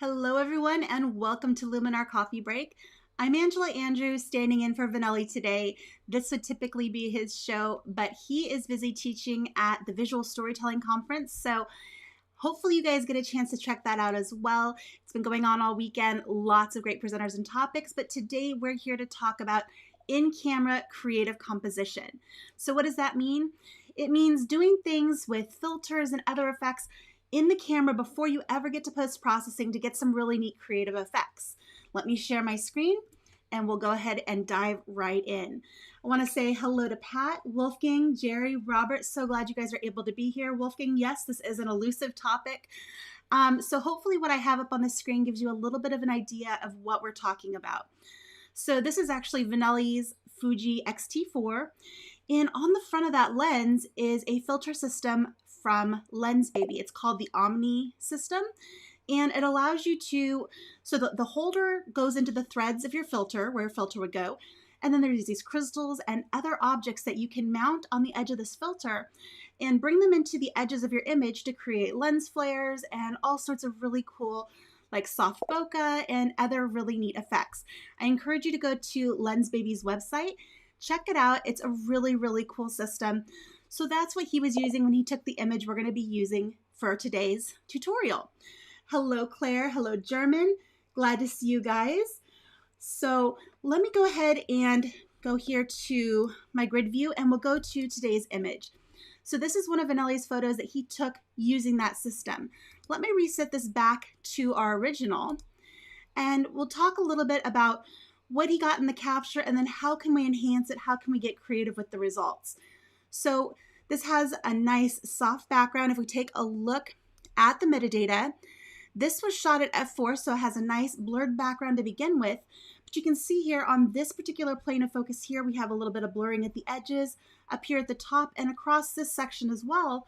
Hello everyone and welcome to Luminar Coffee Break. I'm Angela Andrieux standing in for Vignette today. This would typically be his show, but he is busy teaching at the Visual Storytelling Conference, so hopefully you guys get a chance to check that out as well. It's been going on all weekend, lots of great presenters and topics, but today we're here to talk about in-camera creative composition. So what does that mean? It means doing things with filters and other effects in the camera before you ever get to post-processing to get some really neat creative effects. Let me share my screen and we'll go ahead and dive right in. I want to say hello to Pat, Wolfgang, Jerry, Robert. So glad you guys are able to be here. Wolfgang, yes, this is an elusive topic. So hopefully what I have up on the screen gives you a little bit of an idea of what we're talking about. So this is actually Vignette's Fuji X-T4. And on the front of that lens is a filter system from Lensbaby. It's called the Omni system. And it allows you to, so the holder goes into the threads of your filter, where your filter would go. And then there's these crystals and other objects that you can mount on the edge of this filter and bring them into the edges of your image to create lens flares and all sorts of really cool like soft bokeh and other really neat effects. I encourage you to go to Lensbaby's website. Check it out. It's a really, really cool system. So that's what he was using when he took the image we're going to be using for today's tutorial. Hello, Claire. Hello, German. Glad to see you guys. So let me go ahead and go here to my grid view and we'll go to today's image. So this is one of Vignette's photos that he took using that system. Let me reset this back to our original and we'll talk a little bit about what he got in the capture and then how can we enhance it, how can we get creative with the results. So this has a nice soft background. If we take a look at the metadata, this was shot at f4, so it has a nice blurred background to begin with. But you can see here on this particular plane of focus here, we have a little bit of blurring at the edges, up here at the top, and across this section as well.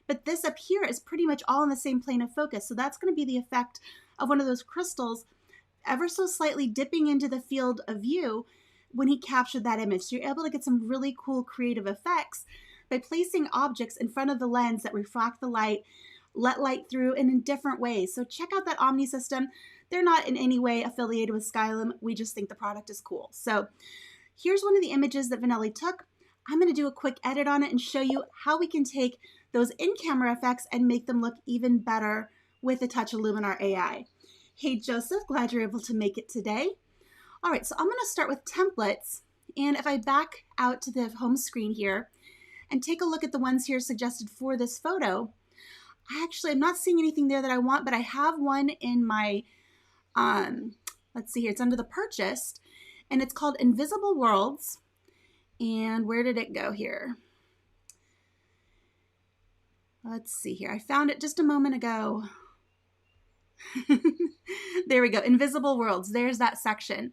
But this up here is pretty much all in the same plane of focus. So that's going to be the effect of one of those crystals ever so slightly dipping into the field of view when he captured that image. So you're able to get some really cool creative effects by placing objects in front of the lens that refract the light, let light through, and in different ways. So check out that Omni system. They're not in any way affiliated with Skylum. We just think the product is cool. So here's one of the images that Vignette took. I'm going to do a quick edit on it and show you how we can take those in-camera effects and make them look even better with a touch of Luminar AI. Hey, Joseph, glad you're able to make it today. All right, so I'm going to start with templates. And if I back out to the home screen here and take a look at the ones here suggested for this photo, I'm not seeing anything there that I want, but I have one in my, let's see here, it's under the purchased, and it's called Invisible Worlds. And where did it go here? Let's see here. I found it just a moment ago. There we go. Invisible Worlds. There's that section.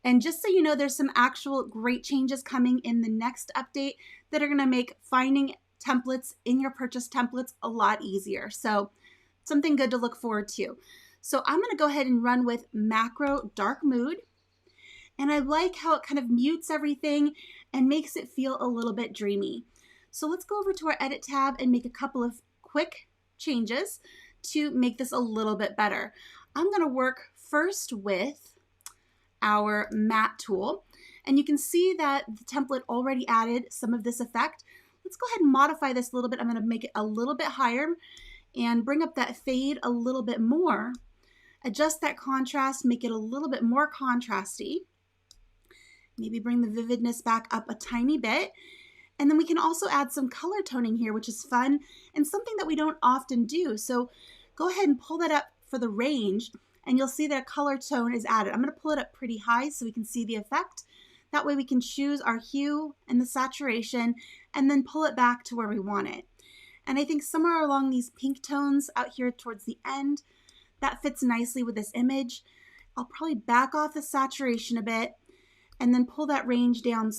And just so you know, there's some actual great changes coming in the next update that are going to make finding templates in your purchase templates a lot easier. So something good to look forward to. So I'm going to go ahead and run with macro dark mood. And I like how it kind of mutes everything and makes it feel a little bit dreamy. So let's go over to our edit tab and make a couple of quick changes to make this a little bit better. I'm going to work first with our matte tool. And you can see that the template already added some of this effect. Let's go ahead and modify this a little bit. I'm going to make it a little bit higher and bring up that fade a little bit more. Adjust that contrast, make it a little bit more contrasty. Maybe bring the vividness back up a tiny bit. And then we can also add some color toning here, which is fun and something that we don't often do. So go ahead and pull that up for the range and you'll see that a color tone is added. I'm going to pull it up pretty high so we can see the effect. That way we can choose our hue and the saturation and then pull it back to where we want it. And I think somewhere along these pink tones out here towards the end, that fits nicely with this image. I'll probably back off the saturation a bit and then pull that range down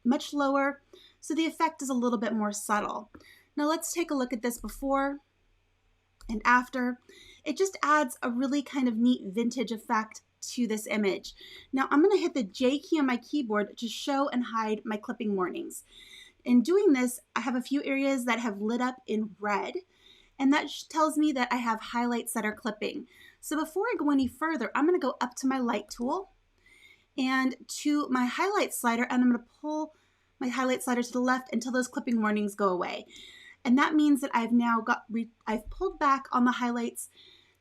much lower so the effect is a little bit more subtle. Now let's take a look at this before and after. It just adds a really kind of neat vintage effect to this image. Now I'm going to hit the J key on my keyboard to show and hide my clipping warnings. In doing this, I have a few areas that have lit up in red, and that tells me that I have highlights that are clipping. So before I go any further, I'm going to go up to my light tool and to my highlight slider, and I'm going to pull my highlight slider to the left until those clipping warnings go away. And that means that I've pulled back on the highlights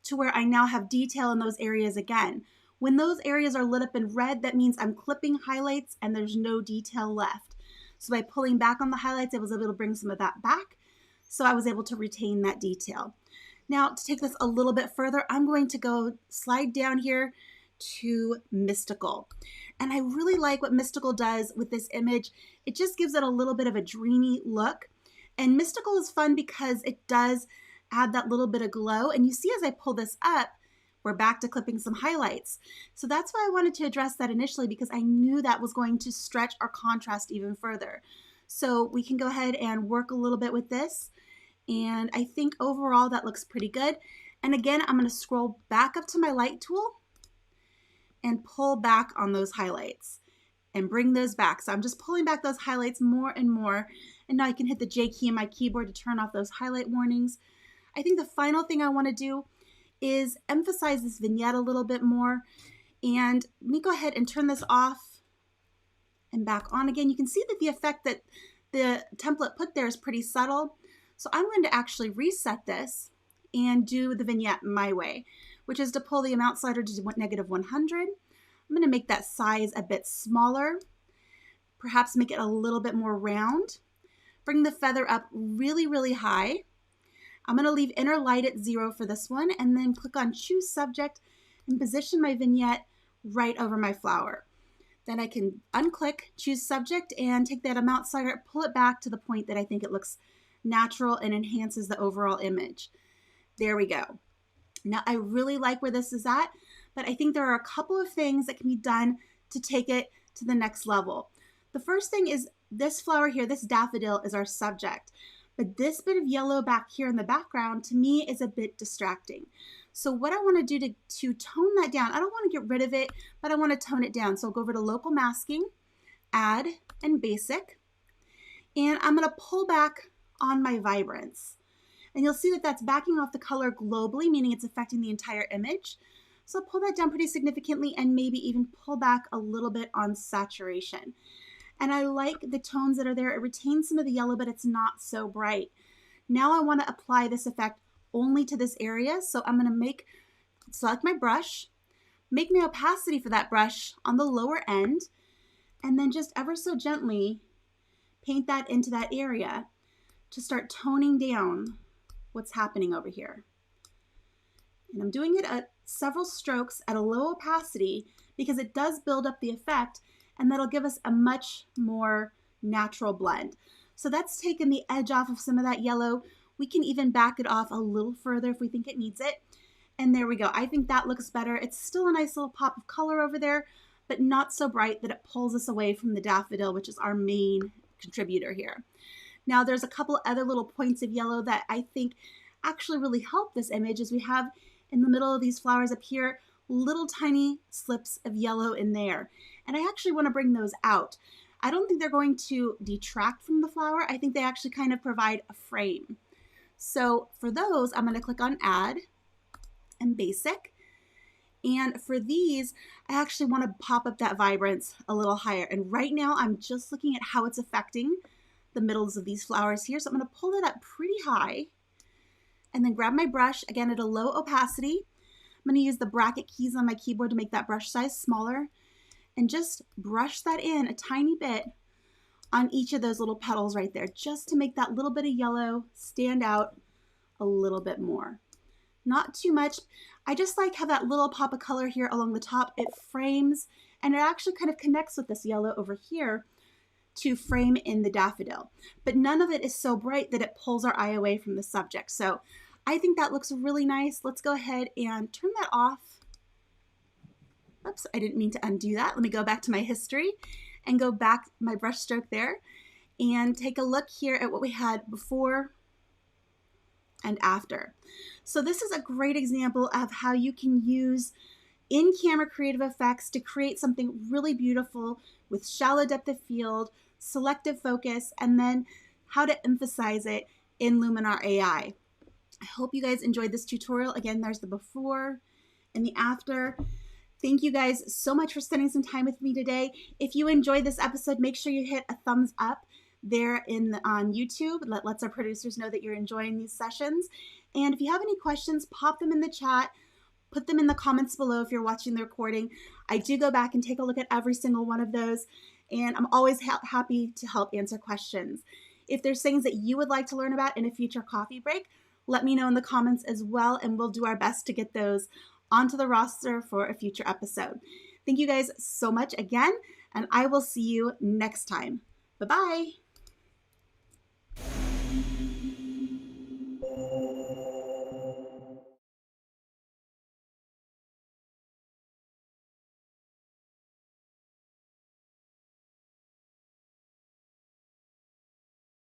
to where I now have detail in those areas again. When those areas are lit up in red, that means I'm clipping highlights and there's no detail left. So by pulling back on the highlights, I was able to bring some of that back. So I was able to retain that detail. Now to take this a little bit further, I'm going to go slide down here to Mystical. And I really like what Mystical does with this image. It just gives it a little bit of a dreamy look. And Mystical is fun because it does add that little bit of glow. And you see as I pull this up, we're back to clipping some highlights. So that's why I wanted to address that initially, because I knew that was going to stretch our contrast even further. So we can go ahead and work a little bit with this. And I think overall that looks pretty good. And again, I'm going to scroll back up to my light tool and pull back on those highlights and bring those back. So I'm just pulling back those highlights more and more. And now I can hit the J key on my keyboard to turn off those highlight warnings. I think the final thing I want to do is emphasize this vignette a little bit more. And let me go ahead and turn this off and back on again. You can see that the effect that the template put there is pretty subtle. So I'm going to actually reset this and do the vignette my way, which is to pull the amount slider to -100. I'm going to make that size a bit smaller, perhaps make it a little bit more round. Bring the feather up really, really high. I'm going to leave inner light at 0 for this one, and then click on Choose Subject and position my vignette right over my flower. Then I can unclick, choose Subject, and take that amount slider, pull it back to the point that I think it looks natural and enhances the overall image. There we go. Now I really like where this is at, but I think there are a couple of things that can be done to take it to the next level. The first thing is this flower here, this daffodil, is our subject. But this bit of yellow back here in the background, to me, is a bit distracting. So what I want to do to tone that down, I don't want to get rid of it, but I want to tone it down. So I'll go over to Local Masking, Add, and Basic. And I'm going to pull back on my vibrance. And you'll see that that's backing off the color globally, meaning it's affecting the entire image. So I'll pull that down pretty significantly and maybe even pull back a little bit on saturation. And I like the tones that are there. It retains some of the yellow, but it's not so bright. Now I want to apply this effect only to this area. So I'm going to select my brush, make my opacity for that brush on the lower end, and then just ever so gently paint that into that area to start toning down what's happening over here. And I'm doing it at several strokes at a low opacity because it does build up the effect, and that'll give us a much more natural blend. So that's taken the edge off of some of that yellow. We can even back it off a little further if we think it needs it. And there we go. I think that looks better. It's still a nice little pop of color over there, but not so bright that it pulls us away from the daffodil, which is our main contributor here. Now there's a couple other little points of yellow that I think actually really help this image, as we have in the middle of these flowers up here, little tiny slips of yellow in there. And I actually want to bring those out. I don't think they're going to detract from the flower. I think they actually kind of provide a frame. So for those, I'm going to click on Add and Basic. And for these, I actually want to pop up that vibrance a little higher. And right now I'm just looking at how it's affecting the middles of these flowers here. So I'm going to pull it up pretty high and then grab my brush, again at a low opacity. I'm going to use the bracket keys on my keyboard to make that brush size smaller and just brush that in a tiny bit on each of those little petals right there, just to make that little bit of yellow stand out a little bit more. Not too much. I just like how that little pop of color here along the top, it frames, and it actually kind of connects with this yellow over here to frame in the daffodil. But none of it is so bright that it pulls our eye away from the subject. So I think that looks really nice. Let's go ahead and turn that off. Oops, I didn't mean to undo that. Let me go back to my history and go back my brush stroke there and take a look here at what we had before and after. So this is a great example of how you can use in-camera creative effects to create something really beautiful with shallow depth of field, selective focus, and then how to emphasize it in Luminar AI. I hope you guys enjoyed this tutorial. Again, there's the before in the after. Thank you guys so much for spending some time with me today. If you enjoyed this episode, make sure you hit a thumbs up there on YouTube. That lets our producers know that you're enjoying these sessions. And if you have any questions, pop them in the chat. Put them in the comments below if you're watching the recording. I do go back and take a look at every single one of those, and I'm always happy to help answer questions. If there's things that you would like to learn about in a future coffee break, let me know in the comments as well, and we'll do our best to get those onto the roster for a future episode. Thank you guys so much again, and I will see you next time. Bye-bye.